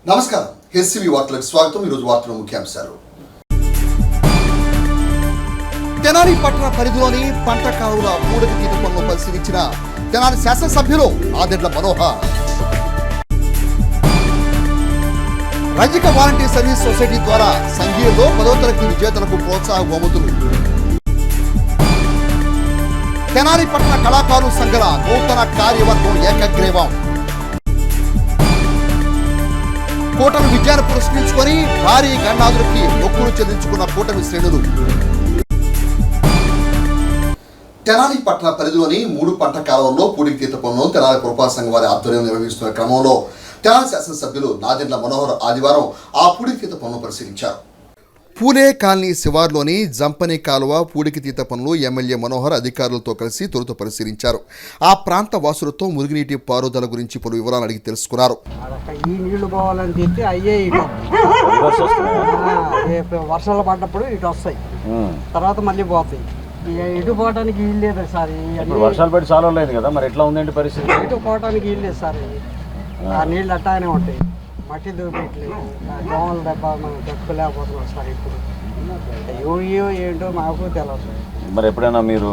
నమస్కారం. హెచ్సివి వార్తలకు స్వాగతం. ఈరోజు వార్తల ముఖ్యాంశాలు. తెనాలి పట్టణ పరిధిలోని పంట కాలువల పూడికి తీత పనులు పరిశీలించిన తెనాలి శాసనసభ్యులు నాదెండ్ల మనోహర్. రజక వాలంటీర్ సర్వీస్ సొసైటీ ద్వారా సంఘీయుల్లో 10వ తరగతి విజేతలకు ప్రోత్సాహ బహుమతులు. తెనాలి పట్టణ కళాకారుల సంఘాల నూతన కార్యవర్గం ఏకగ్రీవం. కూటమి విజయాన్ని పురస్కరించుకొని భారీ గండాదులకి మొక్కులు చెల్లించుకున్న కూటమి శ్రేణులు. తెనాలి పట్టణ పరిధిలోని 3 పంట కాలువల్లో పూడికి తీత పనులను తెనాలి పురపాలక సంఘం వారి ఆధ్వర్యంలో నిర్వహిస్తున్న క్రమంలో తెనాలి శాసనసభ్యులు నాదెండ్ల మనోహర్ ఆదివారం ఆ పూడికి తీత పనులను పరిశీలించారు. పూలే కాలనీ శివార్లోని జంపని కాలువ పూడికి తీత పనులు ఎమ్మెల్యే మనోహర్ అధికారులతో కలిసి తొలుత పరిశీలించారు. ఆ ప్రాంత వాసులతో మురుగునీటి పారుదల గురించి పలు వివరాలు అడిగి తెలుసుకున్నారు. ఈ నీళ్లు పోవాలని చెప్పి అయ్యే వర్షాలు పడ్డప్పుడు ఇటు వస్తాయి, తర్వాత మళ్ళీ పోతాయి. ఇటు పోవడానికి వీలు లేదు సార్. వర్షాలు పడి చాలా లేదు కదా, మరి ఎట్లా ఉందండి పరిస్థితి? ఇటు పోవడానికి వీలు లేదు సార్. ఆ నీళ్ళు అట్టానే ఉంటాయి, మట్టి దూపెట్టలేదు, దోమల దెబ్బ మనం చెప్పుకోలేకపోతున్నాం సార్. ఇప్పుడు ఏయో ఏంటో మాకు తెలియదు. మరి ఎప్పుడైనా మీరు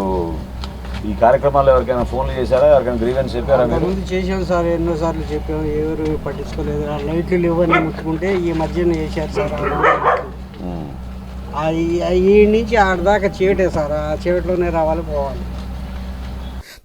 ఈ కార్యక్రమాల్లో ఎవరికైనా ఫోన్లు చేశారా? ఎవరికైనా గ్రీవెన్స్ చెప్పారా? ముందు చేసాం సార్, ఎన్నోసార్లు చెప్పాము, ఎవరు పట్టించుకోలేదు. లైట్లు లేవని ముట్టుకుంటే ఈ మధ్యన వేసారు సార్. ఈ నుంచి ఆడదాకా చీటే సార్, ఆ చీటలోనే రావాలి పోవాలి.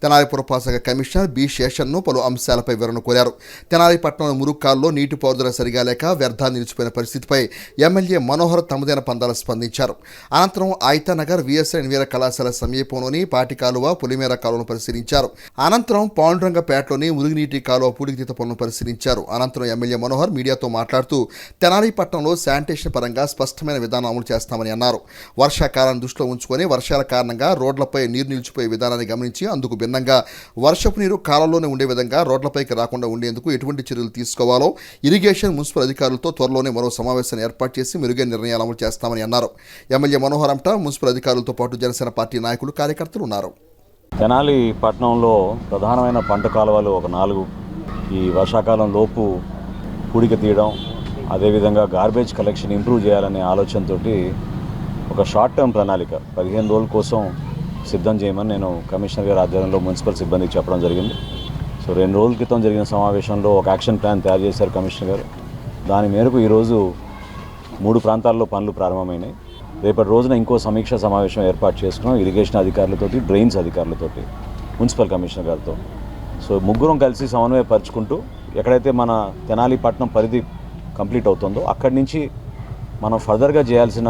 తెనాలి పురపాలక కమిషనర్ బి శేషన్ను పలు అంశాలపై వివరణ కోరారు. తెనాలి పట్టణంలో మురుక్కాల్లో నీటి పారుదల సరిగా లేక వ్యర్థాలు నిలిచిపోయిన పరిస్థితిపై ఎమ్మెల్యే మనోహర్ తమదైన పందాలు స్పందించారు. అనంతరం ఆయితానగర్ విఎస్ఆర్ ఎన్వీఆర్ కళాశాల సమీపంలోని పాటి కాలువ పొలిమేర కాలువను పరిశీలించారు. అనంతరం పాండురంగపేటలోని మురుగునీటి కాలువ పూడికి తీత పనులను పరిశీలించారు. అనంతరం ఎమ్మెల్యే మనోహర్ మీడియాతో మాట్లాడుతూ తెనాలి పట్టణంలో శానిటేషన్ పరంగా స్పష్టమైన విధానం అమలు చేస్తామని అన్నారు. వర్షాకాలాన్ని దృష్టిలో ఉంచుకొని వర్షాల కారణంగా రోడ్లపై నీరు నిలిచిపోయే విధానాన్ని గమనించి అందుకు భిన్నంగా వర్షపు నీరు కాలంలోనే ఉండే విధంగా రోడ్లపైకి రాకుండా ఉండేందుకు ఎటువంటి చర్యలు తీసుకోవాలో ఇరిగేషన్ మున్సిపల్ అధికారులతో త్వరలోనే మరో సమావేశాన్ని ఏర్పాటు చేసి మెరుగైన నిర్ణయాలు అమలు చేస్తామని అన్నారు. ఎమ్మెల్యే మనోహర్ అంట మున్సిపల్ అధికారులతో పాటు జనసేన పార్టీ నాయకులు కార్యకర్తలు ఉన్నారు. తెనాలి పట్టణంలో ప్రధానమైన పంట కాలువలు ఒక 4 ఈ వర్షాకాలం లోపు పూడిక తీయడం, అదేవిధంగా గార్బేజ్ కలెక్షన్ ఇంప్రూవ్ చేయాలనే ఆలోచనతో ఒక షార్ట్ టర్మ్ ప్రణాళిక 15 రోజుల కోసం సిద్ధం చేయమని నేను కమిషనర్ గారి ఆధ్వర్యంలో మున్సిపల్ సిబ్బందికి చెప్పడం జరిగింది. సో 2 రోజుల క్రితం జరిగిన సమావేశంలో ఒక యాక్షన్ ప్లాన్ తయారు చేశారు కమిషనర్ గారు. దాని మేరకు ఈరోజు 3 ప్రాంతాల్లో పనులు ప్రారంభమైనాయి. రేపటి రోజున ఇంకో సమీక్ష సమావేశం ఏర్పాటు చేసుకున్నాం ఇరిగేషన్ అధికారులతోటి, డ్రైన్స్ అధికారులతోటి, మున్సిపల్ కమిషనర్ గారితో. సో ముగ్గురం కలిసి సమన్వయపరుచుకుంటూ ఎక్కడైతే మన తెనాలి పట్టణం పరిధి కంప్లీట్ అవుతుందో అక్కడి నుంచి మనం ఫర్దర్గా చేయాల్సిన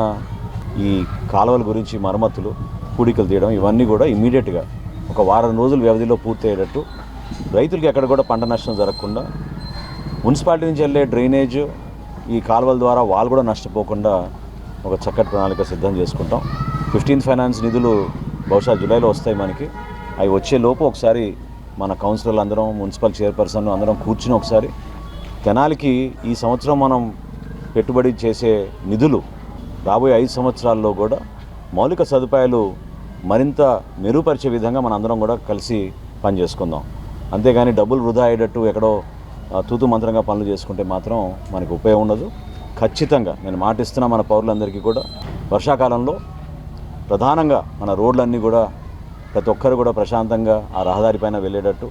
ఈ కాలువల గురించి మరమ్మతులు, పూడికలు తీయడం, ఇవన్నీ కూడా ఇమీడియట్గా ఒక వారం రోజుల వ్యవధిలో పూర్తి అయ్యేటట్టు, రైతులకి ఎక్కడ కూడా పంట నష్టం జరగకుండా, మున్సిపాలిటీ నుంచి వెళ్ళే డ్రైనేజ్ ఈ కాలువల ద్వారా వాళ్ళు కూడా నష్టపోకుండా ఒక చక్కటి ప్రణాళిక సిద్ధం చేసుకుంటాం. 15th ఫైనాన్స్ నిధులు బహుశా జూలైలో వస్తాయి మనకి. అవి వచ్చే లోపు ఒకసారి మన కౌన్సిలర్లు అందరం, మున్సిపల్ చైర్పర్సన్ అందరం కూర్చుని ఒకసారి తెనాలికి ఈ సంవత్సరం మనం పెట్టుబడి చేసే నిధులు రాబోయే 5 సంవత్సరాల్లో కూడా మౌలిక సదుపాయాలు మరింత మెరుగుపరిచే విధంగా మన అందరం కూడా కలిసి పనిచేసుకుందాం. అంతేగాని డబ్బులు వృధా అయ్యేటట్టు ఎక్కడో తూతు మంత్రంగా పనులు చేసుకుంటే మాత్రం మనకు ఉపయోగం ఉండదు. ఖచ్చితంగా నేను మాటిస్తున్నా మన పౌరులందరికీ కూడా వర్షాకాలంలో ప్రధానంగా మన రోడ్లన్నీ కూడా ప్రతి ఒక్కరు కూడా ప్రశాంతంగా ఆ రహదారి పైన వెళ్ళేటట్టు,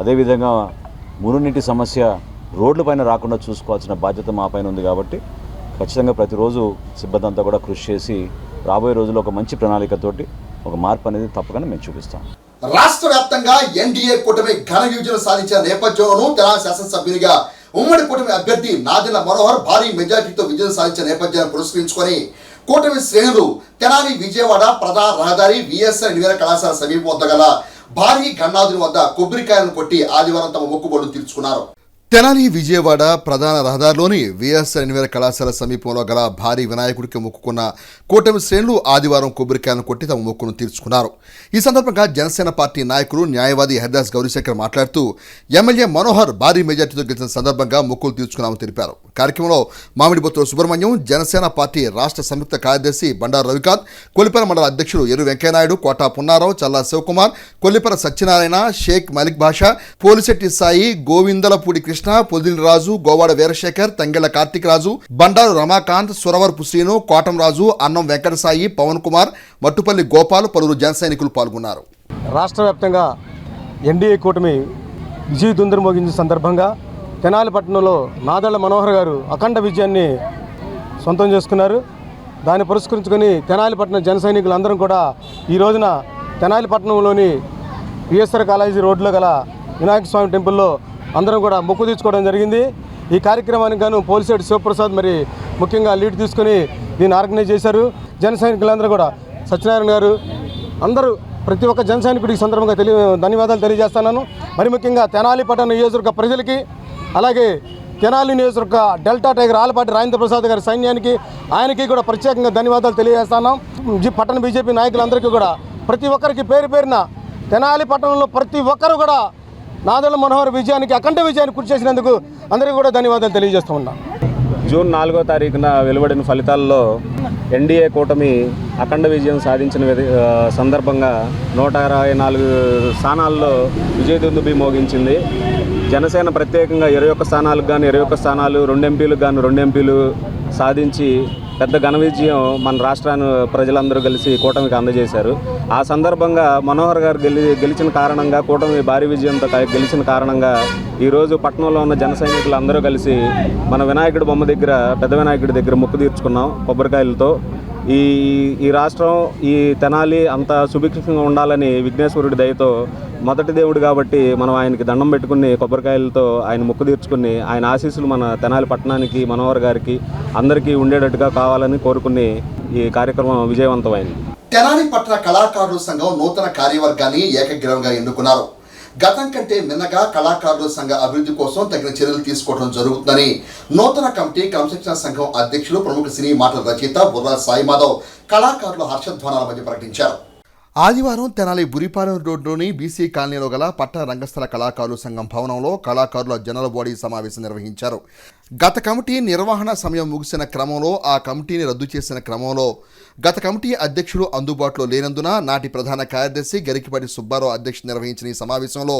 అదేవిధంగా మురుగునీటి సమస్య రోడ్లపైన రాకుండా చూసుకోవాల్సిన బాధ్యత మా పైన ఉంది. కాబట్టి ఖచ్చితంగా ప్రతిరోజు సిబ్బంది అంతా కూడా కృషి చేసి రాబోయే రోజుల్లో ఒక మంచి ప్రణాళికతోటి ఒక మార్పు అనేది తప్పకుండా మేము చూపిస్తాం. రాష్ట్ర వ్యాప్తంగా ఎన్డీఏ కూటమి ఘన విజయం సాధించిన నేపథ్యంలోనూ తెనాలి శాసనసభ్యునిగా ఉమ్మడి కూటమి అభ్యర్థి నాదెండ్ల మనోహర్ భారీ మెజార్టీతో విజయం సాధించిన నేపథ్యాన్ని పురస్కరించుకొని కూటమి శ్రేణులు తెనాలి విజయవాడ ప్రధాన రహదారి విఎస్ఆర్ ఎన్వీఆర్ కళాశాల సమీపం వద్ద గల భారీ గన్నాదుని వద్ద కొబ్బరికాయలను కొట్టి ఆదివారం తమ మొక్కుబడులు తీర్చుకున్నారు. తెనాలి విజయవాడ ప్రధాన రహదారిలోని విఎస్ఆర్ ఎన్వీఆర్ కళాశాల సమీపంలో గల భారీ వినాయకుడికి మొక్కుకున్న కూటమి శ్రేణులు ఆదివారం కొబ్బరికాయలను కొట్టి తమ మొక్కును తీర్చుకున్నారు. ఈ సందర్భంగా జనసేన పార్టీ నాయకులు న్యాయవాది హరిదాస్ గౌరీశంకర్ మాట్లాడుతూ ఎమ్మెల్యే మనోహర్ భారీ మెజార్టీతో గెలిచిన సందర్భంగా మొక్కులు తీర్చుకున్నామని తెలిపారు. కార్యక్రమంలో మామిడిబొత్తుల సుబ్రహ్మణ్యం, జనసేన పార్టీ రాష్ట్ర సంయుక్త కార్యదర్శి బండారు రవికాంత్, కొల్లిపర మండల అధ్యక్షుడు ఎరు వెంకయ్యనాయుడు, కోటా పున్నారావు, చల్లా శివకుమార్, కొల్లిపర సత్యనారాయణ, షేక్ మలిక్ భాషా, పోలిశెట్టి సాయి, గోవిందలపూడి కృష్ణ, కృష్ణ, పొదిలి రాజు, గోవాడ వీరశేఖర్, తంగెళ్ల కార్తికరాజు, బండారు రమాకాంత్, సురవరపు శ్రీను, కోటంరాజు, అన్నం వెంకటసాయి, పవన్ కుమార్, మట్టుపల్లి గోపాల్, పలువురు జన సైనికులు పాల్గొన్నారు. రాష్ట్ర వ్యాప్తంగా ఎన్డీఏ కూటమి విజయ దుందురు మోగించిన సందర్భంగా తెనాలి పట్టణంలో నాదళ్ల మనోహర్ గారు అఖండ విజయాన్ని సొంతం చేసుకున్నారు. దాన్ని పురస్కరించుకొని తెనాలి పట్టణ జన సైనికులందరం కూడా ఈ రోజున తెనాలి పట్టణంలోని పిఎస్ఆర్ కాలేజీ రోడ్లో గల వినాయక స్వామి టెంపుల్లో అందరం కూడా మొక్కు తీర్చుకోవడం జరిగింది. ఈ కార్యక్రమానికి గాను పోలిశెట్టి శివప్రసాద్ మరి ముఖ్యంగా లీడ్ తీసుకొని దీన్ని ఆర్గనైజ్ చేశారు. జన సైనికులందరూ కూడా సత్యనారాయణ గారు అందరూ ప్రతి ఒక్క జన సైనికుడికి సందర్భంగా ధన్యవాదాలు తెలియజేస్తున్నాను. మరి ముఖ్యంగా తెనాలి పట్టణ నియోజకవర్గ ప్రజలకి, అలాగే తెనాలి నియోజకవర్గ డెల్టా టైగర్ ఆలపాటి రాజేంద్ర ప్రసాద్ గారి సైన్యానికి ఆయనకి కూడా ప్రత్యేకంగా ధన్యవాదాలు తెలియజేస్తున్నాం. పట్టణ బీజేపీ నాయకులందరికీ కూడా ప్రతి ఒక్కరికి పేరు పేరున తెనాలి పట్టణంలో ప్రతి ఒక్కరు కూడా నాదళ్ల మనోహర్ విజయానికి అఖండ విజయాన్ని కృషి చేసినందుకు అందరికీ కూడా ధన్యవాదాలు తెలియజేస్తూ ఉన్నాం. జూన్ 4వ తారీఖున వెలువడిన ఫలితాల్లో ఎన్డీఏ కూటమి అఖండ విజయం సాధించిన సందర్భంగా 124 స్థానాల్లో విజయదుందుబి మోగించింది. జనసేన ప్రత్యేకంగా 21 స్థానాలకు గాను 21 స్థానాలు, 2 ఎంపీలకు గాను 2 ఎంపీలు సాధించి పెద్ద ఘన విజయం మన రాష్ట్రాన్ని ప్రజలందరూ కలిసి కూటమికి అందజేశారు. ఆ సందర్భంగా మనోహర్ గారు గెలిచిన కారణంగా, కూటమి భారీ విజయంతో గెలిచిన కారణంగా ఈరోజు పట్టణంలో ఉన్న జన సైనికులు అందరూ కలిసి మన వినాయకుడి బొమ్మ దగ్గర, పెద్ద వినాయకుడి దగ్గర మొక్కు తీర్చుకున్నాం కొబ్బరికాయలతో. ఈ రాష్ట్రం, ఈ తెనాలి అంత సుభిక్షంగా ఉండాలని విఘ్నేశ్వరుడి దయతో, మొదటి దేవుడు కాబట్టి మనం ఆయనకి దండం పెట్టుకుని కొబ్బరికాయలతో ఆయన మొక్కు తీర్చుకుని ఆయన ఆశీస్సులు మన తెనాలి పట్టణానికి, మనోహర్ గారికి అందరికీ ఉండేటట్టుగా కావాలని కోరుకుని ఈ కార్యక్రమం విజయవంతమైంది. తెనాలి పట్టణ కళాకారుల సంఘం నూతన కార్యవర్గాన్ని ఏకగ్రీవంగా ఎన్నుకున్నారు. గతం కంటే మిన్నగా కళాకారుల సంఘ అభివృద్ధి కోసం తగిన చర్యలు తీసుకోవడం జరుగుతుందని నూతన కమిటీ క్రమశిక్షణ సంఘం అధ్యక్షులు, ప్రముఖ సినీ మాటల రచయిత బుర్రా సాయి మాధవ్ కళాకారుల హర్షధ్వానాల మధ్య ప్రకటించారు. ఆదివారం తెనాలి బురిపాలెం రోడ్లోని బీసీ కాలనీలో గల పట్టణ రంగస్థల కళాకారుల సంఘం భవనంలో కళాకారుల జనరల్ బాడీ సమావేశం నిర్వహించారు. గత కమిటీ నిర్వహణ సమయం ముగిసిన క్రమంలో ఆ కమిటీని రద్దు చేసిన క్రమంలో గత కమిటీ అధ్యక్షుడు అందుబాటులో లేనందున నాటి ప్రధాన కార్యదర్శి గరికిపాటి సుబ్బారావు అధ్యక్షత నిర్వహించిన ఈ సమావేశంలో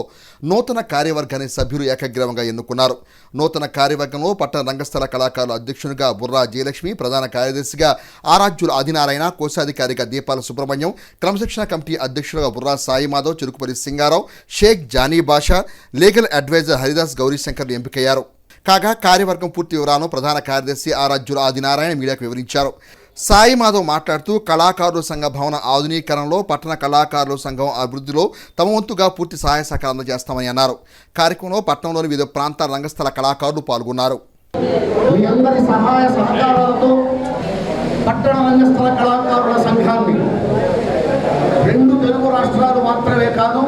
నూతన కార్యవర్గాన్ని సభ్యులు ఏకగ్రీవంగా ఎన్నుకున్నారు. నూతన కార్యవర్గంలో పట్టణ రంగస్థల కళాకారుల అధ్యక్షునిగా బుర్రా జయలక్ష్మి, ప్రధాన కార్యదర్శిగా ఆరాధ్యుల ఆదినారాయణ, కోశాధికారిగా దీపాల సుబ్రహ్మణ్యం, క్రమశిక్షణ కమిటీ అధ్యక్షులుగా బుర్రా సాయి మాధవ్, చెరుకుపల్లి సింగారావు, షేక్ జానీ బాషా, లీగల్ అడ్వైజర్ హరిదాస్ గౌరీశంకర్లు ఎంపికయ్యారు. కాగా కార్యవర్గం పూర్తి వివరాలను ప్రధాన కార్యదర్శి ఆరాధ్యుల ఆదినారాయణ మీడియాకు వివరించారు. సాయి మాధవ్ మాట్లాడుతూ కళాకారుల సంఘ భవన ఆధునీకరణలో, పట్టణ కళాకారుల సంఘం అభివృద్ధిలో తమ వంతుగా పూర్తి సహాయ సహకారం అందజేస్తామని అన్నారు. కార్యక్రమంలో పట్టణంలోని వివిధ ప్రాంతాల రంగస్థల కళాకారులు పాల్గొన్నారు. మీ అందరి సహాయ సహకారాలతో పట్టణ రంగస్థల కళాకారుల సంఘాన్ని 2 తెలుగు రాష్ట్రాలు మాత్రమే కాదు,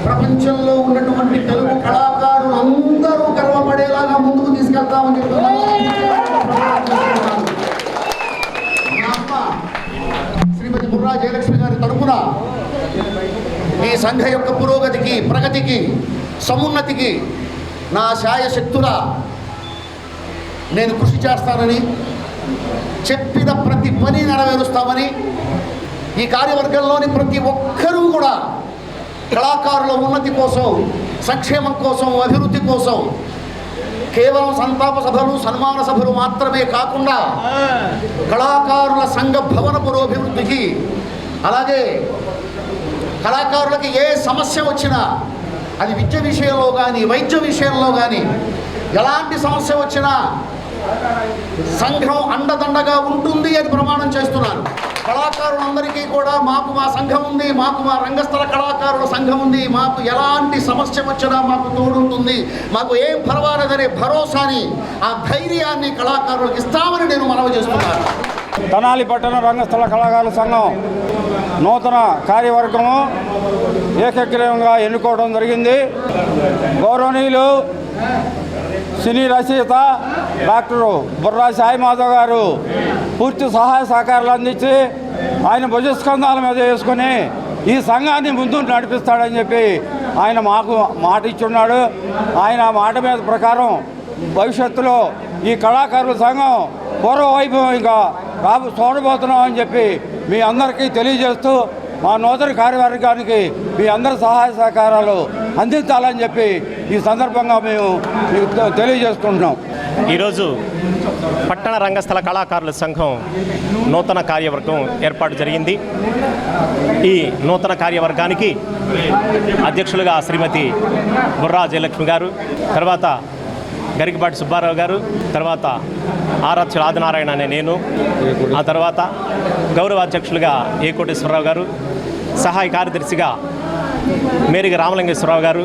ప్రపంచంలో ఉన్నటువంటి తెలుగు కళాకారులు అందరూ గర్వపడేలాగా ముందుకు తీసుకెళ్తామని చెప్తున్నాను. మా అమ్మ శ్రీమతి బుర్రా జయలక్ష్మి గారి తరపున ఈ సంఘ యొక్క పురోగతికి, ప్రగతికి, సమున్నతికి నా శాయశక్తులా నేను కృషి చేస్తానని, చెప్పిన ప్రతి పని నెరవేరుస్తామని, ఈ కార్యవర్గంలోని ప్రతి ఒక్కరూ కూడా కళాకారుల ఉన్నతి కోసం, సంక్షేమం కోసం, అభివృద్ధి కోసం కేవలం సంతాప సభలు, సన్మాన సభలు మాత్రమే కాకుండా కళాకారుల సంఘ భవన పురోభివృద్ధికి, అలాగే కళాకారులకి ఏ సమస్య వచ్చినా, అది విద్య విషయంలో కానీ, వైద్య విషయంలో కానీ, ఎలాంటి సమస్య వచ్చినా సంఘం అండదండగా ఉంటుంది అని ప్రమాణం చేస్తున్నాను. కళాకారులందరికీ కూడా మాకు మా సంఘం ఉంది, మాకు మా రంగస్థల కళాకారుల సంఘం ఉంది, మాకు ఎలాంటి సమస్య వచ్చినా మాకు తోడుంటుంది, మాకు ఏం పర్వాలేదనే భరోసాని, ఆ ధైర్యాన్ని కళాకారులకు ఇస్తామని నేను మనవి చేస్తున్నాను. తెనాలి పట్టణ రంగస్థల కళాకారుల సంఘం నూతన కార్యవర్గము ఏకగ్రీవంగా ఎన్నుకోవడం జరిగింది. గౌరవనీయులు సినీ రచయిత డాక్టర్ బుర్రా సాయి మాధవ్ గారు పూర్తి సహాయ సహకారాలు అందించి ఆయన భుజస్కంధాల మీద వేసుకొని ఈ సంఘాన్ని ముందు నడిపిస్తాడని చెప్పి ఆయన మాకు మాట ఇచ్చున్నాడు. ఆయన మాట మీద ప్రకారం భవిష్యత్తులో ఈ కళాకారుల సంఘం పూర్వ వైభవంగా చూడబోతున్నామని చెప్పి మీ అందరికీ తెలియజేస్తూ మా నూతన కార్యవర్గానికి మీ అందరి సహాయ సహకారాలు అందించాలని చెప్పి ఈ సందర్భంగా మేము మీకు తెలియజేసుకుంటున్నాం. ఈరోజు పట్టణ రంగస్థల కళాకారుల సంఘం నూతన కార్యవర్గం ఏర్పాటు జరిగింది. ఈ నూతన కార్యవర్గానికి అధ్యక్షులుగా శ్రీమతి బుర్రా జయలక్ష్మి గారు, తర్వాత గరికపాటి సుబ్బారావు గారు, తర్వాత ఆరాధ్యుల ఆదినారాయణ అనే నేను, ఆ తర్వాత గౌరవ అధ్యక్షులుగా ఏ కోటేశ్వరరావు గారు, సహాయ కార్యదర్శిగా మేరిగ రామలింగేశ్వరరావు గారు,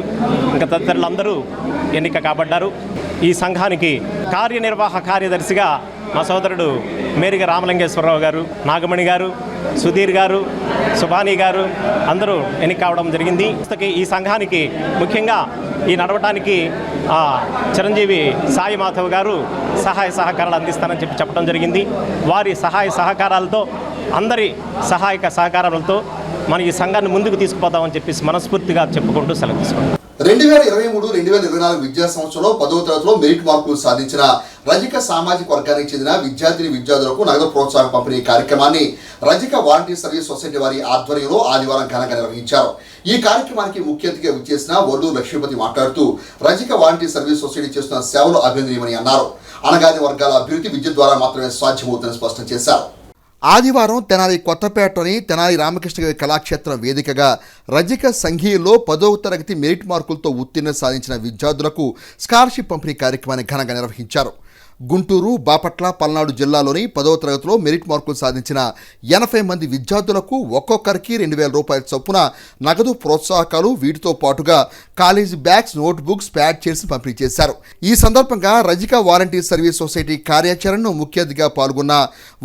ఇంకా తదితరులందరూ ఎన్నిక కాబడ్డారు. ఈ సంఘానికి కార్యనిర్వాహక కార్యదర్శిగా మా సోదరుడు మేరిగ రామలింగేశ్వరరావు గారు, నాగమణి గారు, సుధీర్ గారు, సుభాని గారు అందరూ ఎన్నిక కావడం జరిగింది. ఈ సంఘానికి ముఖ్యంగా ఈ నడవటానికి చిరంజీవి సాయి మాధవ్ గారు సహాయ సహకారాలు అందిస్తానని చెప్పడం జరిగింది. వారి సహాయ సహకారాలతో, అందరి సహాయక సహకారాలతో మనం ఈ సంఘాన్ని ముందుకు తీసుకుపోతామని చెప్పేసి మనస్ఫూర్తిగా చెప్పుకుంటూ సెలవు తీసుకుంటాం. 2023-2024 విద్యా సంవత్సరంలో 10వ తరగతిలో మెరిట్ మార్కులు సాధించిన రజక సామాజిక వర్గానికి చెందిన విద్యార్థులకు నగదు ప్రోత్సాహ పంపిణీ కార్యక్రమాన్ని రజక వాలంటీర్ సర్వీస్ సొసైటీ వారి ఆధ్వర్యంలో ఆదివారం ఘనంగా నిర్వహించారు. ఈ కార్యక్రమానికి ముఖ్య అతిథిగా విచ్చేసిన వల్లూరు లక్ష్మీపతి మాట్లాడుతూ రజక వాలంటీర్ సర్వీస్ సొసైటీ చేస్తున్న సేవలు అభినందనీయమని అన్నారు. అణగారిన వర్గాల అభివృద్ధి విద్య ద్వారా మాత్రమే సాధ్యమవుతుందని స్పష్టం చేశారు. ఆదివారం తెనాలి కొత్తపేటలోని తెనాలి రామకృష్ణ కళాక్షేత్రం వేదికగా రజక సంఘీయుల్లో 10వ తరగతి మెరిట్ మార్కులతో ఉత్తీర్ణత సాధించిన విద్యార్థులకు స్కాలర్షిప్ పంపిణీ కార్యక్రమాన్ని ఘనంగా నిర్వహించారు. గుంటూరు, బాపట్ల, పల్నాడు జిల్లాలోని 10వ తరగతిలో మెరిట్ మార్కులు సాధించిన 80 మంది విద్యార్థులకు ఒక్కొక్కరికి 2,000 రూపాయల చొప్పున నగదు ప్రోత్సాహకాలు, వీటితో పాటుగా college bags, note books, pad చేసి పంపిణీ చేశారు. ఈ సందర్భంగా రజిక వాలంటీర్ సర్వీస్ సొసైటీ కార్యాచరణను ముఖ్య అతిథిగా పాల్గొన్న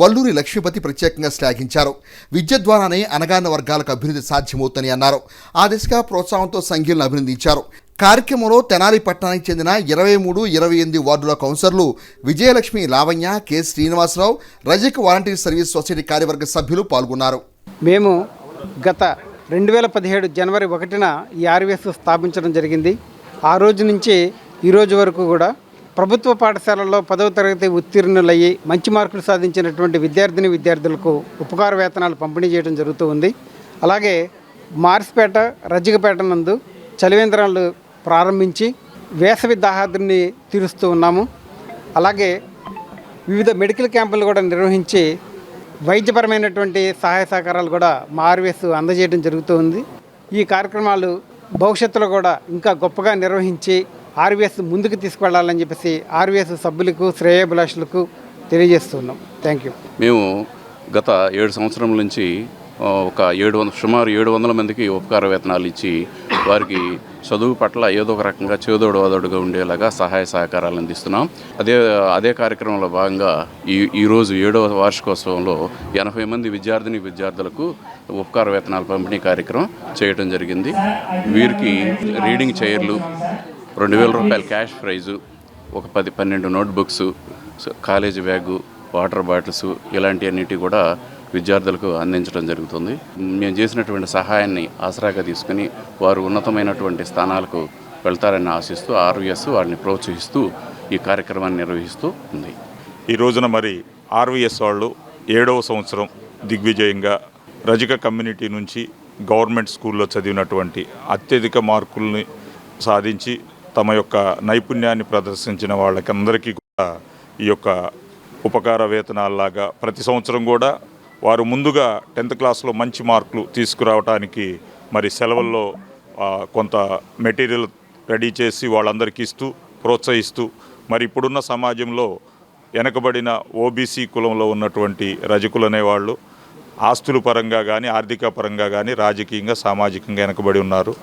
వల్లూరి లక్ష్మీపతి ప్రత్యేకంగా శ్లాఘించారు. విద్య ద్వారానే అణగారిన వర్గాలకు అభివృద్ధి సాధ్యమవుతుందని అన్నారు. ఆ దిశగా ప్రోత్సాహంతో సంఘీయులను అభినందించారు. కార్యక్రమంలో తెనాలి పట్టణానికి చెందిన 23-28 వార్డుల కౌన్సిలర్లు విజయలక్ష్మి, లావణ్య, కె శ్రీనివాసరావు, రజక వాలంటీర్ సర్వీస్ సొసైటీ కార్యవర్గ సభ్యులు పాల్గొన్నారు. మేము గత 2017 జనవరి 1న ఈ ఆర్వీఎస్ స్థాపించడం జరిగింది. ఆ రోజు నుంచి ఈ రోజు వరకు కూడా ప్రభుత్వ పాఠశాలల్లో 10వ తరగతి ఉత్తీర్ణులయ్యి మంచి మార్కులు సాధించినటువంటి విద్యార్థులకు ఉపకార వేతనాలు పంపిణీ చేయడం జరుగుతూ ఉంది. అలాగే మార్స్పేట, రజ్జికపేట నందు చలివేంద్రాలు ప్రారంభించి వేసవి దాహాద్రిని తీరుస్తూ ఉన్నాము. అలాగే వివిధ మెడికల్ క్యాంపులు కూడా నిర్వహించి వైద్యపరమైనటువంటి సహాయ సహకారాలు కూడా మా ఆర్వీఎస్ అందజేయడం జరుగుతూ ఉంది. ఈ కార్యక్రమాలు భవిష్యత్తులో కూడా ఇంకా గొప్పగా నిర్వహించి ఆర్వీఎస్ ముందుకు తీసుకువెళ్ళాలని చెప్పేసి ఆర్వీఎస్ సభ్యులకు, శ్రేయోభిలాషులకు తెలియజేస్తున్నాం. Thank you. మేము గత 7 సంవత్సరం నుంచి సుమారు 700 మందికి ఉపకార వేతనాలు ఇచ్చి వారికి చదువు పట్ల ఏదో ఒక రకంగా చేదోడు వాదోడుగా ఉండేలాగా సహాయ సహకారాలు అందిస్తున్నాం. అదే కార్యక్రమంలో భాగంగా ఈరోజు 7వ వార్షికోత్సవంలో 80 మంది విద్యార్థులకు ఉపకార వేతనాల పంపిణీ కార్యక్రమం చేయడం జరిగింది. వీరికి రీడింగ్ చైర్లు, 2,000 రూపాయల క్యాష్ ప్రైజు, ఒక 10-12 notebooks, college bag, water bottles ఇలాంటివన్నిటి కూడా విద్యార్థులకు అందించడం జరుగుతుంది. మేము చేసినటువంటి సహాయాన్ని ఆసరాగా తీసుకుని వారు ఉన్నతమైనటువంటి స్థానాలకు వెళ్తారని ఆశిస్తూ ఆర్వీఎస్ వారిని ప్రోత్సహిస్తూ ఈ కార్యక్రమాన్ని నిర్వహిస్తూ ఉంది. ఈ రోజున మరి ఆర్వీఎస్ వాళ్ళు 7వ సంవత్సరం దిగ్విజయంగా రజక కమ్యూనిటీ నుంచి గవర్నమెంట్ స్కూల్లో చదివినటువంటి అత్యధిక మార్కుల్ని సాధించి తమ యొక్క నైపుణ్యాన్ని ప్రదర్శించిన వాళ్ళకందరికీ కూడా ఈ యొక్క ఉపకార వేతనాల్లాగా ప్రతి సంవత్సరం కూడా వారు ముందుగా 10th క్లాస్లో మంచి మార్కులు తీసుకురావడానికి మరి సెలవుల్లో కొంత మెటీరియల్ రెడీ చేసి వాళ్ళందరికీ ఇస్తూ ప్రోత్సహిస్తూ మరి ఇప్పుడున్న సమాజంలో వెనకబడిన ఓబీసీ కులంలో ఉన్నటువంటి రజకులు అనేవాళ్ళు ఆస్తుల పరంగా కానీ, ఆర్థిక పరంగా కానీ, రాజకీయంగా, సామాజికంగా వెనకబడి ఉన్నారు.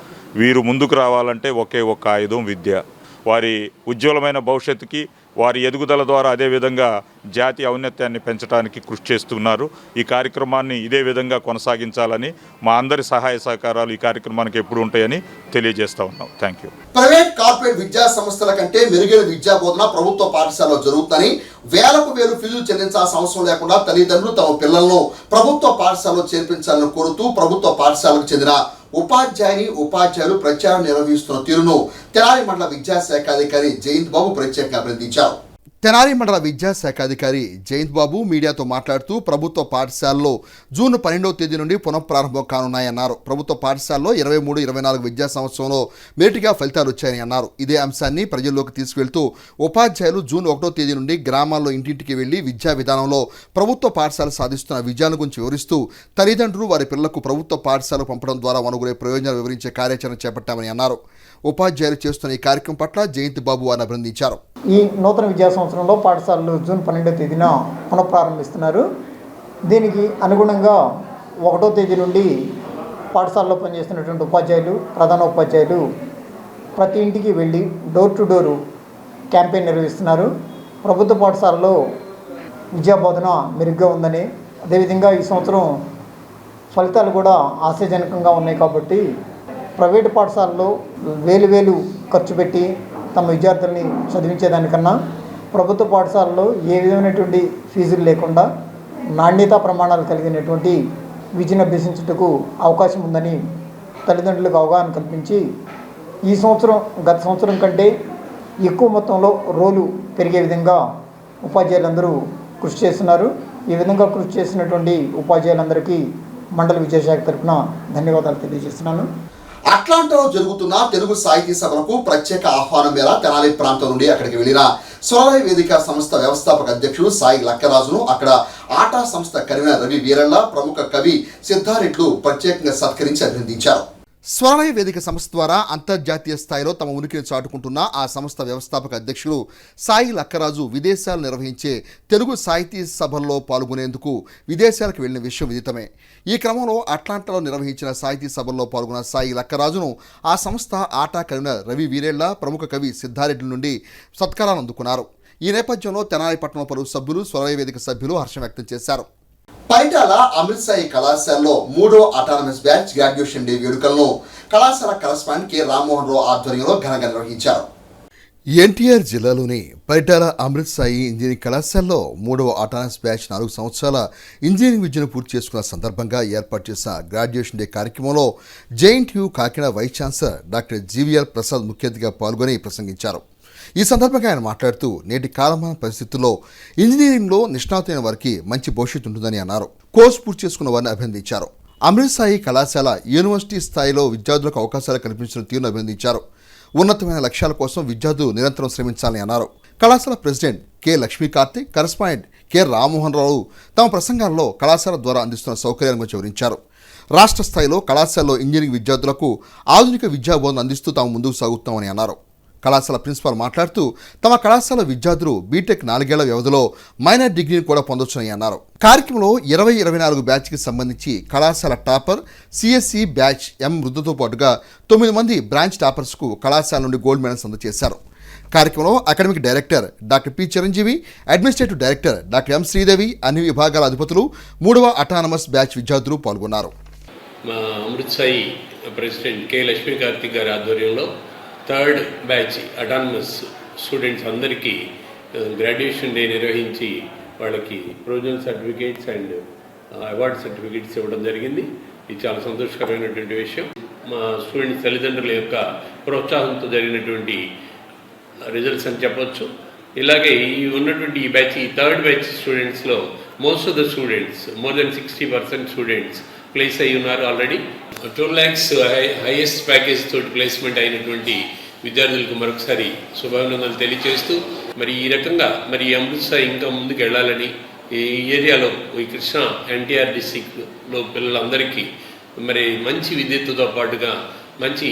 వీరు ముందుకు రావాలంటే ఒకే ఒక్క ఆయుధం విద్య. వారి ఉజ్వలమైన భవిష్యత్తుకి, వారి ఎదుగుదల ద్వారా అదేవిధంగా జాతి ఔన్నత్యాన్ని పెంచడానికి కృషి చేస్తున్నారు. ఈ కార్యక్రమాన్ని ఇదే విధంగా కొనసాగించాలని మా అందరి సహాయ సహకారాలు ఈ కార్యక్రమానికి ఎప్పుడు ఉంటాయని తెలియజేస్తా ఉన్నాం. Thank you. ప్రైవేట్, కార్పొరేట్ విద్యా సంస్థల కంటే మెరుగైన విద్యా బోధన ప్రభుత్వ పాఠశాలలో జరుగుతుందని, వేలకు వేలు ఫీజులు చెల్లించాల్సిన అవసరం లేకుండా తల్లిదండ్రులు తమ పిల్లలను ప్రభుత్వ పాఠశాలలో చేర్పించాలని కోరుతూ ప్రభుత్వ పాఠశాలకు చెందిన ఉపాధ్యాయులు ప్రచారం నిర్వహిస్తున్న తీరును తెనాలి మండల విద్యాశాఖ అధికారి జయంత్ బాబు ప్రత్యేకంగా అభినందించారు. తెనాలి మండల విద్యాశాఖ అధికారి జయంత్ బాబు మీడియాతో మాట్లాడుతూ ప్రభుత్వ పాఠశాలలో జూన్ 12వ తేదీ నుండి పునఃప్రారంభం కానున్నాయన్నారు. ప్రభుత్వ పాఠశాలలో 23-24 విద్యా సంవత్సరంలో మెరిట్గా ఫలితాలు వచ్చాయని అన్నారు. ఇదే అంశాన్ని ప్రజల్లోకి తీసుకువెళ్తూ ఉపాధ్యాయులు జూన్ 1వ తేదీ నుండి గ్రామాల్లో ఇంటింటికి వెళ్లి విద్యా విధానంలో ప్రభుత్వ పాఠశాల సాధిస్తున్న విజయాల గురించి వివరిస్తూ తల్లిదండ్రులు వారి పిల్లలకు ప్రభుత్వ పాఠశాలకు పంపడం ద్వారా వనగొనే ప్రయోజనాలు వివరించే కార్యాచరణ చేపట్టామని అన్నారు. ఉపాధ్యాయులు చేస్తున్న ఈ కార్యక్రమం పట్ల జయంత్ బాబు వారిని అభినందించారు. ఈ నూతన విద్యా సంవత్సరంలో పాఠశాలలు జూన్ 12వ తేదీన పునఃప్రారంభిస్తున్నారు. దీనికి అనుగుణంగా 1వ తేదీ నుండి పాఠశాలలో పనిచేస్తున్నటువంటి ఉపాధ్యాయులు, ప్రధాన ఉపాధ్యాయులు ప్రతి ఇంటికి వెళ్ళి డోర్ టు డోరు క్యాంపెయిన్ నిర్వహిస్తున్నారు. ప్రభుత్వ పాఠశాలలో విద్యాబోధన మెరుగ్గా ఉందని, అదేవిధంగా ఈ సంవత్సరం ఫలితాలు కూడా ఆశాజనకంగా ఉన్నాయి కాబట్టి ప్రైవేటు పాఠశాలలో వేలు ఖర్చు పెట్టి తమ విద్యార్థుల్ని చదివించేదానికన్నా ప్రభుత్వ పాఠశాలలో ఏ విధమైనటువంటి ఫీజులు లేకుండా నాణ్యతా ప్రమాణాలు కలిగినటువంటి విద్యను అభ్యసించుటకు అవకాశం ఉందని తల్లిదండ్రులకు అవగాహన కల్పించి ఈ సంవత్సరం గత సంవత్సరం కంటే ఎక్కువ మొత్తంలో రోలు పెరిగే విధంగా ఉపాధ్యాయులందరూ కృషి చేస్తున్నారు. ఈ విధంగా కృషి చేసినటువంటి ఉపాధ్యాయులందరికీ మండల విద్యాశాఖ తరఫున ధన్యవాదాలు తెలియజేస్తున్నాను. అట్లాంటాలో జరుగుతున్న తెలుగు సాహితీ సభలకు ప్రత్యేక ఆహ్వానం మేర తెనాలి ప్రాంతం నుండి అక్కడికి వెళ్లిన స్వరాలయ వేదిక సంస్థ వ్యవస్థాపక అధ్యక్షుడు సాయి లక్కరాజును అక్కడ ఆటా సంస్థ కన్వీనర్ రవి వీరళ్ళ, ప్రముఖ కవి సిద్ధారెడ్లు ప్రత్యేకంగా సత్కరించి అభినందించారు. స్వరాలయ వేదిక సంస్థ ద్వారా అంతర్జాతీయ స్థాయిలో తమ ఉనికిని చాటుకుంటున్న ఆ సంస్థ వ్యవస్థాపక అధ్యక్షుడు సాయి లక్కరాజు విదేశాలు నిర్వహించే తెలుగు సాహితీ సభల్లో పాల్గొనేందుకు విదేశాలకు వెళ్లిన విషయం విదితమే. ఈ క్రమంలో అట్లాంటాలో నిర్వహించిన సాహితీ సభల్లో పాల్గొన్న సాయి లక్కరాజును ఆ సంస్థ ఆటా కన్వీనర్ రవి వీరేళ్ల, ప్రముఖ కవి సిద్ధారెడ్డి నుండి సత్కారాలు అందుకున్నారు. ఈ నేపథ్యంలో తెనాలి పట్టణ పలువురు సభ్యులు, స్వరాలయ వేదిక సభ్యులు హర్షం వ్యక్తం చేశారు. పరిటాల అమృత్సాయి కళాశాలలో 3వ అటానమస్ బ్యాచ్ గ్రాడ్యుయేషన్ డే వేడుకలను కళాశాల కరస్పాండెంట్ కె రామ్మోహన్ రావు ఆధ్వర్యంలో ఘనంగా నిర్వహించారు. ఎన్టీఆర్ జిల్లాలోని పరిటాల అమృత్సాయి ఇంజనీరింగ్ కళాశాలలో 3వ అటానమస్ బ్యాచ్ 4 సంవత్సరాల ఇంజనీరింగ్ విద్యను పూర్తి చేసుకున్న సందర్భంగా ఏర్పాటు చేసిన గ్రాడ్యుయేషన్ డే కార్యక్రమంలో JNTU Kakinada vice chancellor doctor GVL Prasad ముఖ్య అతిథిగా పాల్గొని ప్రసంగించారు. ఈ సందర్భంగా ఆయన మాట్లాడుతూ నేటి కాలమాన పరిస్థితుల్లో ఇంజనీరింగ్లో నిష్ణాతులైన వారికి మంచి భవిష్యత్తు ఉంటుందని అన్నారు. కోర్సు పూర్తి చేసుకున్న వారిని అభినందించారు. అమృత్సాయి కళాశాల యూనివర్సిటీ స్థాయిలో విద్యార్థులకు అవకాశాలు కల్పించిన తీరును అభినందించారు. ఉన్నతమైన లక్ష్యాల కోసం విద్యార్థులు నిరంతరం శ్రమించాలని అన్నారు. కళాశాల president K Lakshmi Karthik, correspondent K Rammohan Rao తమ ప్రసంగాల్లో కళాశాల ద్వారా అందిస్తున్న సౌకర్యాల గురించి వివరించారు. రాష్ట్ర స్థాయిలో కళాశాలలో ఇంజనీరింగ్ విద్యార్థులకు ఆధునిక విద్యాబోధన అందిస్తూ తాము ముందుకు సాగుతామని అన్నారు. కళాశాల ప్రిన్సిపాల్ మాట్లాడుతూ తమ కళాశాల విద్యార్థులు బీటెక్ 4 ఏళ్ల వ్యవధిలో మైనర్ డిగ్రీని కూడా పొందొచ్చని అన్నారు. కార్యక్రమంలో 2024 బ్యాచ్కి సంబంధించి కళాశాల టాపర్ సిఎస్సి బ్యాచ్ ఎం మృదుతో పాటుగా 9 మంది బ్రాంచ్ టాపర్స్కు కళాశాల నుండి గోల్డ్ మెడల్స్ అందజేశారు. కార్యక్రమంలో academic director doctor P Chiranjeevi, administrative director doctor M Sridevi, అన్ని విభాగాల అధిపతులు, 3వ అటానమస్ బ్యాచ్ విద్యార్థులు పాల్గొన్నారు. మా అమృత్సాయి ప్రెసిడెంట్ కె లక్ష్మీ కార్తిక్ గారి ఆధ్వర్యంలో 3rd బ్యాచ్ అటానమస్ స్టూడెంట్స్ అందరికీ గ్రాడ్యుయేషన్ డే నిర్వహించి వాళ్ళకి provisional certificates and award certificates ఇవ్వడం జరిగింది. ఇది చాలా సంతోషకరమైనటువంటి విషయం. మా స్టూడెంట్స్ తల్లిదండ్రుల యొక్క ప్రోత్సాహంతో జరిగినటువంటి రిజల్ట్స్ అని చెప్పొచ్చు. ఇలాగే ఈ ఉన్నటువంటి ఈ బ్యాచ్, ఈ 3rd బ్యాచ్ స్టూడెంట్స్లో most of the students, more than 60% students place అయ్యి ఉన్నారు. ఆల్రెడీ 2 lakhs హైయెస్ట్ ప్యాకేజ్ తోటి ప్లేస్మెంట్ అయినటువంటి విద్యార్థులకు మరొకసారి శుభాభినందనలు తెలియజేస్తూ, మరి ఈ రకంగా మరి అమృత్సర్ ఇంకా ముందుకు వెళ్ళాలని, ఈ ఏరియాలో ఈ కృష్ణా ఎన్టీఆర్ డిస్ట్రిక్ట్లో పిల్లలందరికీ మరి మంచి విద్యతో పాటుగా మంచి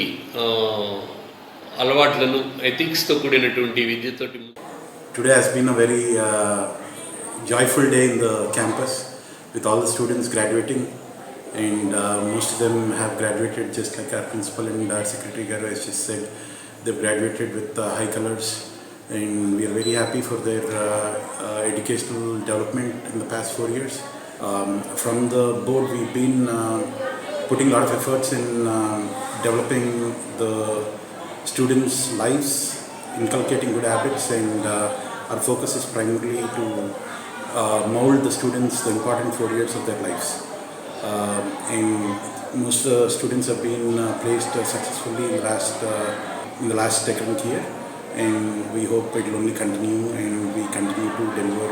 అలవాట్లను, ఎథిక్స్తో కూడినటువంటి విద్యతోటి. Today has been a very joyful day in the campus with all the students graduating, and most of them have graduated just like our principal and our secretary Garu has just said. They've graduated with high colors, and we are very happy for their educational development in the past 4 years. From the board, we've been putting a lot of efforts in developing the students' lives, inculcating good habits, and our focus is primarily to mold the students the important 4 years of their lives. And most students have been placed successfully in the last academic year, and we hope it will only continue and we continue to deliver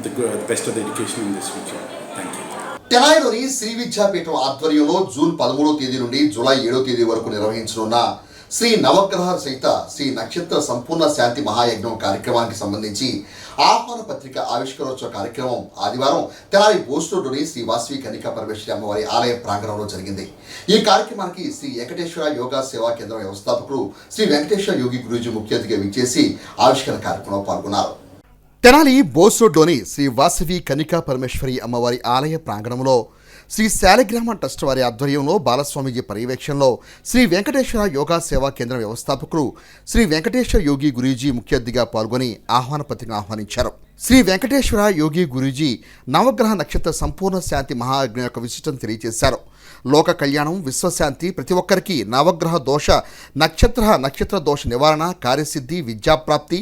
the best of the education in this region. Thank you. తెనాలిలోని Shri విద్యాపీఠం ఆధ్వర్యంలో June 13వ తేదీ నుండి July 7వ తేదీ వరకు నిర్వహించనున్న శ్రీ నవగ్రహ సహిత శ్రీ నక్షత్ర సంపూర్ణ శాంతి మహాయజ్ఞం కార్యక్రమానికి సంబంధించి ఆహ్వాన పత్రిక ఆవిష్కరోత్సవ కార్యక్రమం ఆదివారం తెనాలి బోస్టోడ్లోని శ్రీ వాసవి కన్నికా పరమేశ్వరి అమ్మవారి ఆలయ ప్రాంగణంలో జరిగింది. ఈ కార్యక్రమానికి శ్రీ వెంకటేశ్వర యోగా సేవా కేంద్రం వ్యవస్థాపకులు శ్రీ వెంకటేశ్వర యోగి గురూజీ ముఖ్య అతిథిగా విచ్చేసి ఆవిష్కరణ కార్యక్రమంలో పాల్గొన్నారు. తెనాలి బోస్రోడ్లోని శ్రీ వాసవి కన్నికా పరమేశ్వరి అమ్మవారి ఆలయ ప్రాంగణంలో శ్రీ శాలిగ్రామ ట్రస్ట్ వారి ఆధ్వర్యంలో బాలస్వామీజీ పర్యవేక్షణలో శ్రీ వెంకటేశ్వర యోగా సేవా కేంద్రం వ్యవస్థాపకులు శ్రీ వెంకటేశ్వర యోగి గురూజీ ముఖ్య అతిథిగా పాల్గొని ఆహ్వాన పత్రికను ఆహ్వానించారు. శ్రీ వెంకటేశ్వర యోగి గురూజీ నవగ్రహ నక్షత్ర సంపూర్ణ శాంతి మహాయజ్ఞం యొక్క విశిష్టం తెలియజేశారు. లోక కళ్యాణం, విశ్వశాంతి, ప్రతి ఒక్కరికి నవగ్రహ దోష నక్షత్ర దోష నివారణ, కార్యసిద్ధి, విద్యాప్రాప్తి,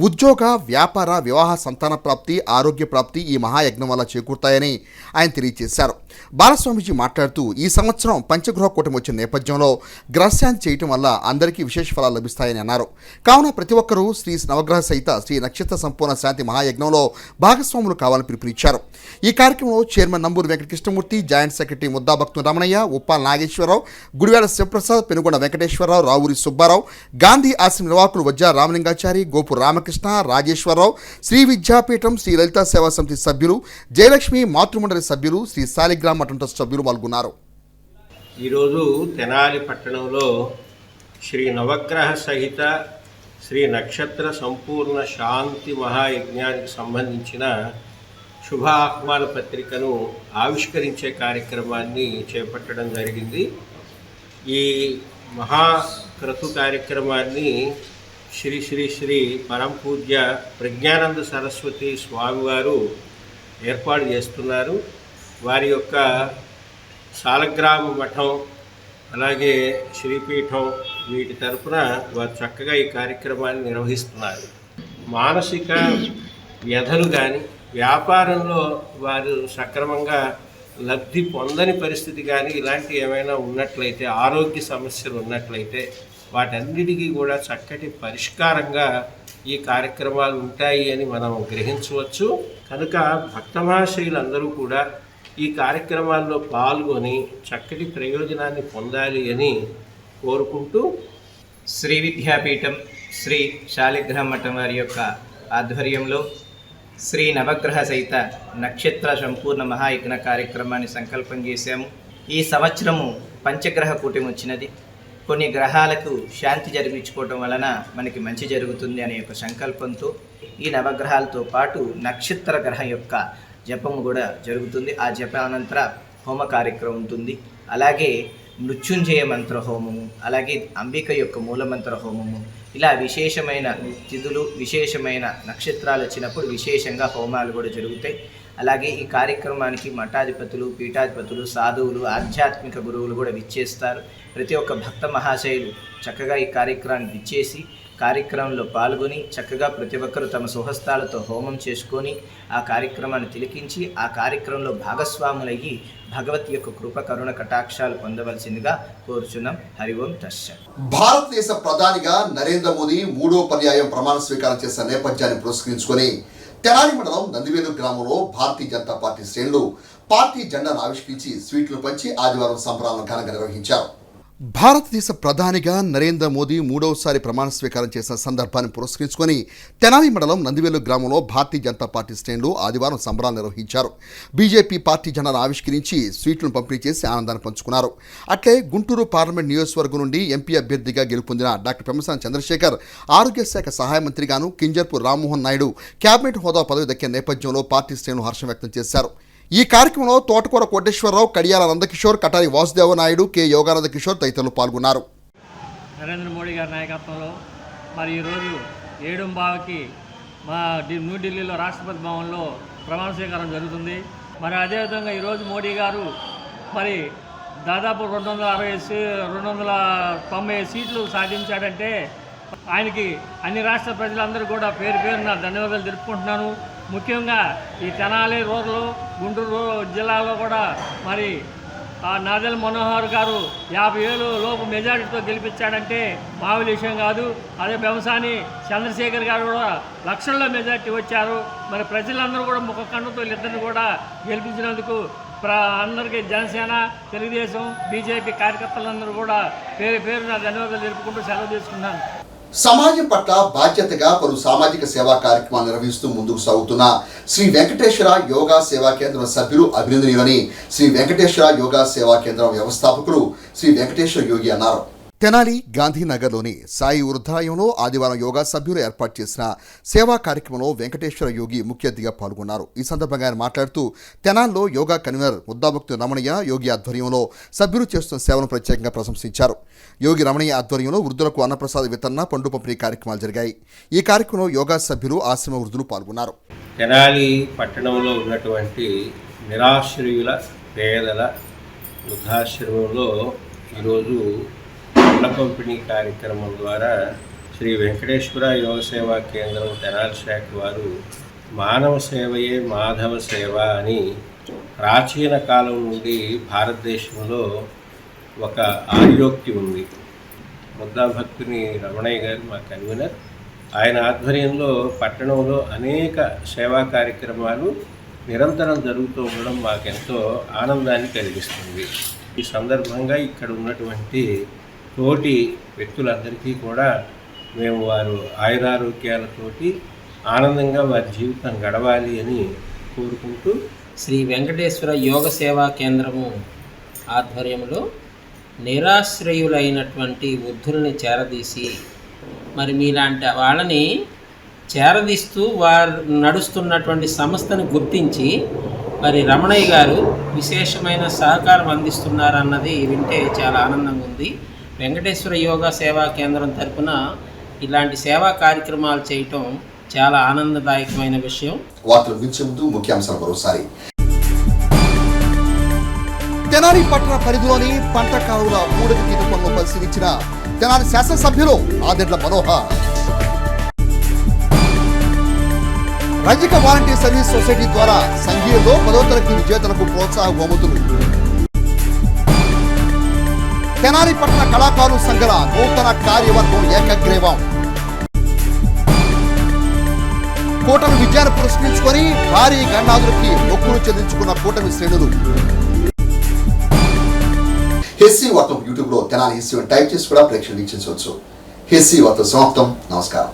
ఉద్యోగ, వ్యాపార, వివాహ, సంతాన ప్రాప్తి, ఆరోగ్య ప్రాప్తి ఈ మహాయజ్ఞం వల్ల చేకూరుతాయని ఆయన తెలియజేశారు. బాలస్వామీజీ మాట్లాడుతూ ఈ సంవత్సరం పంచగృహ కూటమి వచ్చిన నేపథ్యంలో గ్రహశాంతి చేయటం వల్ల అందరికీ విశేష ఫలాలు లభిస్తాయని అన్నారు. కావున ప్రతి ఒక్కరూ శ్రీ నవగ్రహ సహిత శ్రీ నక్షత్ర సంపూర్ణ శాంతి మహాయజ్ఞంలో భాగస్వాములు కావాలని పిలుపునిచ్చారు. ఈ కార్యక్రమంలో chairman Namburu Venkatakrishnamurthy, joint secretary Mudda Bhaktu Ramanaiah, Uppala Nageswararao, Gudivada Sivaprasad, Penugonda Venkateswararao, Ravuri Subbarao, Gandhi ఆశ్రమ నిర్వాహకులు వజ్జా రామలింగాచారి, గోపు రామకృష్ణ, రాజేశ్వరరావు, శ్రీ విద్యాపీఠం, శ్రీ లలితా సేవా సమితి సభ్యులు, జయలక్ష్మి మాతృమండలి సభ్యులు, శ్రీ శాలిగ్రామ మఠం ట్రస్ట్ సభ్యులు పాల్గొన్నారు. ఈరోజు తెనాలి పట్టణంలో శ్రీ నవగ్రహ సహిత శ్రీ నక్షత్ర సంపూర్ణ శాంతి మహాయజ్ఞానికి సంబంధించిన శుభ ఆహ్వాన పత్రికను ఆవిష్కరించే కార్యక్రమాన్ని చేపట్టడం జరిగింది. ఈ మహాక్రతు కార్యక్రమాన్ని శ్రీ శ్రీ శ్రీ పరంపూజ్య ప్రజ్ఞానంద సరస్వతి స్వామివారు ఏర్పాటు చేస్తున్నారు. వారి యొక్క శాలగ్రామ మఠం అలాగే శ్రీపీఠం వీటి తరఫున వారు చక్కగా ఈ కార్యక్రమాన్ని నిర్వహిస్తున్నారు. మానసిక వ్యధలు కానీ, వ్యాపారంలో వారు సక్రమంగా లబ్ధి పొందని పరిస్థితి కానీ ఇలాంటి ఏమైనా ఉన్నట్లయితే, ఆరోగ్య సమస్యలు ఉన్నట్లయితే వాటన్నిటికీ కూడా చక్కటి పరిష్కారంగా ఈ కార్యక్రమాలు ఉంటాయి అని మనం గ్రహించవచ్చు. కనుక భక్తమహాశయులందరూ కూడా ఈ కార్యక్రమాల్లో పాల్గొని చక్కటి ప్రయోజనాన్ని పొందాలి అని కోరుకుంటూ శ్రీ విద్యాపీఠం శ్రీ శాలిగ్రామ మఠం వారి యొక్క ఆధ్వర్యంలో శ్రీ నవగ్రహ సహిత నక్షత్ర సంపూర్ణ మహాయజ్ఞ కార్యక్రమాన్ని సంకల్పం చేశాము. ఈ సంవత్సరము పంచగ్రహ కూటమి వచ్చినది. కొన్ని గ్రహాలకు శాంతి జరిపించుకోవటం వలన మనకి మంచి జరుగుతుంది అనే ఒక సంకల్పంతో ఈ నవగ్రహాలతో పాటు నక్షత్ర గ్రహం యొక్క జపము కూడా జరుగుతుంది. ఆ జపానంతర హోమ కార్యక్రమం ఉంటుంది. అలాగే మృత్యుంజయ మంత్ర హోమము, అలాగే అంబిక యొక్క మూలమంత్ర హోమము, ఇలా విశేషమైన తిథులు, విశేషమైన నక్షత్రాలు వచ్చినప్పుడు విశేషంగా హోమాలు కూడా జరుగుతాయి. అలాగే ఈ కార్యక్రమానికి మఠాధిపతులు, పీఠాధిపతులు, సాధువులు, ఆధ్యాత్మిక గురువులు కూడా విచ్చేస్తారు. ప్రతి ఒక్క భక్త మహాశయులు చక్కగా ఈ కార్యక్రమాన్ని విచ్చేసి కార్యక్రమంలో పాల్గొని చక్కగా ప్రతి ఒక్కరూ తమ స్వహస్తాలతో హోమం చేసుకొని ఆ కార్యక్రమాన్ని తిలకించి ఆ కార్యక్రమంలో భాగస్వాములయ్యి భగవత్ యొక్క కృప కరుణ కటాక్షాలు పొందవలసిందిగా కోరుచున్నాం. హరి ఓం తస్సత్. భారతదేశ ప్రధానిగా నరేంద్ర మోదీ 3వ పర్యాయం ప్రమాణ స్వీకారం చేసిన నేపథ్యాన్ని పురస్కరించుకొని తెనాలి మండలం నందివేలు గ్రామంలో భారతీయ జనతా పార్టీ శ్రేణులు పార్టీ జెండాను ఆవిష్కరించి స్వీట్లు పంచి ఆదివారం సంబరాలను ఘనంగా నిర్వహించారు. భారతదేశ ప్రధానిగా నరేంద్ర మోదీ 3వసారి ప్రమాణ స్వీకారం చేసిన సందర్భాన్ని పురస్కరించుకొని తెనాలి మండలం నందివేలు గ్రామంలో భారతీయ జనతా పార్టీ శ్రేణులు ఆదివారం సంబరాలు నిర్వహించారు. బీజేపీ పార్టీ జెండాను ఆవిష్కరించి స్వీట్లను పంపిణీ చేసి ఆనందాన్ని పంచుకున్నారు. అట్లే గుంటూరు పార్లమెంట్ నియోజకవర్గం నుండి ఎంపీ అభ్యర్థిగా గెలుపొందిన డాక్టర్ పెమ్మసాని చంద్రశేఖర్ ఆరోగ్య శాఖ సహాయ మంత్రిగాను, కింజర్పు రామ్మోహన్ నాయుడు కేబినెట్ హోదా పదవి దక్కిన నేపథ్యంలో పార్టీ శ్రేణులు హర్షం వ్యక్తం చేశారు. ఈ కార్యక్రమంలో తోటకూర కోటేశ్వరరావు, కడియాల నందకిషోర్, కటారి వాసుదేవ నాయుడు, కె యోగానంద కిషోర్ తదితరులు పాల్గొన్నారు. నరేంద్ర మోడీ గారి నాయకత్వంలో మరి ఈరోజు 7:15కి మా న్యూఢిల్లీలో రాష్ట్రపతి భవన్లో ప్రమాణ స్వీకారం జరుగుతుంది. మరి అదేవిధంగా ఈరోజు మోడీ గారు మరి దాదాపు 290 సీట్లు సాధించాడంటే ఆయనకి అన్ని రాష్ట్ర ప్రజలందరూ కూడా పేరు పేరున ధన్యవాదాలు తెలుపుకుంటున్నాను. ముఖ్యంగా ఈ తెనాలి రూరల్, గుంటూరు జిల్లాలో కూడా మరి నాదెళ్ల మనోహర్ గారు 50,000 లోపు మెజారిటీతో గెలిపించాడంటే మామూలు విషయం కాదు. అదే బెంసాని చంద్రశేఖర్ గారు కూడా లక్షల్లో మెజారిటీ వచ్చారు. మరి ప్రజలందరూ కూడా ముఖ కన్నుతో వీళ్ళిద్దరిని కూడా గెలిపించినందుకు అందరికీ జనసేన, తెలుగుదేశం, బీజేపీ కార్యకర్తలందరూ కూడా పేరు పేరున ధన్యవాదాలు తెలుపుకుంటూ సెలవు తీసుకున్నాను. సమాజం పట్ల బాధ్యతగా పలు సామాజిక సేవా కార్యక్రమాలు నిర్వహిస్తూ ముందుకు సాగుతున్న శ్రీ వెంకటేశ్వర యోగా సేవా కేంద్రం సభ్యులు అభినందనీయులని శ్రీ వెంకటేశ్వర యోగా సేవా కేంద్రం వ్యవస్థాపకులు శ్రీ వెంకటేశ్వర యోగి అన్నారు. తెనాలి గాంధీనగర్లోని సాయి వృద్ధాలయంలో ఆదివారం యోగా సభ్యులు ఏర్పాటు చేసిన సేవా కార్యక్రమంలో వెంకటేశ్వర యోగి ముఖ్య అతిథిగా పాల్గొన్నారు. ఈ సందర్భంగా ఆయన మాట్లాడుతూ తెనాల్లో యోగా కన్వీనర్ ముద్దాభక్తు రమణయ్య యోగి ఆధ్వర్యంలో సభ్యులు చేస్తున్న సేవను ప్రత్యేకంగా ప్రశంసించారు. యోగి రమణయ్య ఆధ్వర్యంలో వృద్ధులకు అన్నప్రసాద వితరణ, పండు పంపిణీ కార్యక్రమాలు జరిగాయి. ఈ కార్యక్రమంలో యోగా సభ్యులు, ఆశ్రమ వృద్ధులు పాల్గొన్నారు. తెనాలి పట్టణంలో ఉన్నటువంటి నిరాశ్రయుల, పేదల వృద్ధాశ్రమంలో ఈరోజు అన్న పంపిణీ కార్యక్రమం ద్వారా శ్రీ వెంకటేశ్వర యోగ సేవా కేంద్రం తెనాలి శాఖ వారు మానవ సేవయే మాధవ సేవ అని ప్రాచీన కాలం నుండి భారతదేశంలో ఒక ఆర్యోక్తి ఉంది. ముద్దాభక్తుని రమణయ్య గారు మా కన్వీనర్. ఆయన ఆధ్వర్యంలో పట్టణంలో అనేక సేవా కార్యక్రమాలు నిరంతరం జరుగుతూ ఉండడం మాకెంతో ఆనందాన్ని కలిగిస్తుంది. ఈ సందర్భంగా ఇక్కడ ఉన్నటువంటి తోటి వ్యక్తులందరికీ కూడా మేము వారు ఆయురారోగ్యాలతోటి ఆనందంగా వారి జీవితం గడవాలి అని కోరుకుంటూ శ్రీ వెంకటేశ్వర యోగ సేవా కేంద్రము ఆధ్వర్యంలో నిరాశ్రయులైనటువంటి వృద్ధుల్ని చేరదీసి మరి మీలాంటి వాళ్ళని చేరదీస్తూ వారు నడుస్తున్నటువంటి సంస్థను గుర్తించి మరి రమణయ్య గారు విశేషమైన సహకారం అందిస్తున్నారన్నది వింటే చాలా ఆనందంగా ఉంది. వెంకటేశ్వర యోగా సేవా కేంద్రం తరఫున ఇలాంటి సేవా కార్యక్రమాలు చేయటం చాలా ఆనందదాయకమైన విషయం. వార్తలు ముగించే ముందు ముఖ్యాంశాలు మరోసారి. తెనాలి పట్టణ పరిధిలోని పంట కాలువల పూడిక తీత పనులు పరిశీలించిన తెనాలి శాసనసభ్యులు నాదెళ్ల మనోహర్. రజక వాలంటీర్ సర్వీస్ సొసైటీ ద్వారా సంఘీయులో 10వ తరగతి విజేతలకు ప్రోత్సాహ బహుమతులు. తెనాలి పట్టణ కళాకారుల సంఘాల నూతన కార్యవర్గం ఏకగ్రీవం. కూటమి విజయాన్ని పురస్కరించుకొని భారీ గండాదులకి మొక్కులు చెల్లించుకున్న కూటమి శ్రేణులు. హెస్సీ వార్త యూట్యూబ్ లో తెనాలి హెస్సీ టైప్ చేసి కూడా ప్రేక్షకులు వీక్షించవచ్చు. హెస్సీ వార్త సమాప్తం. నమస్కారం.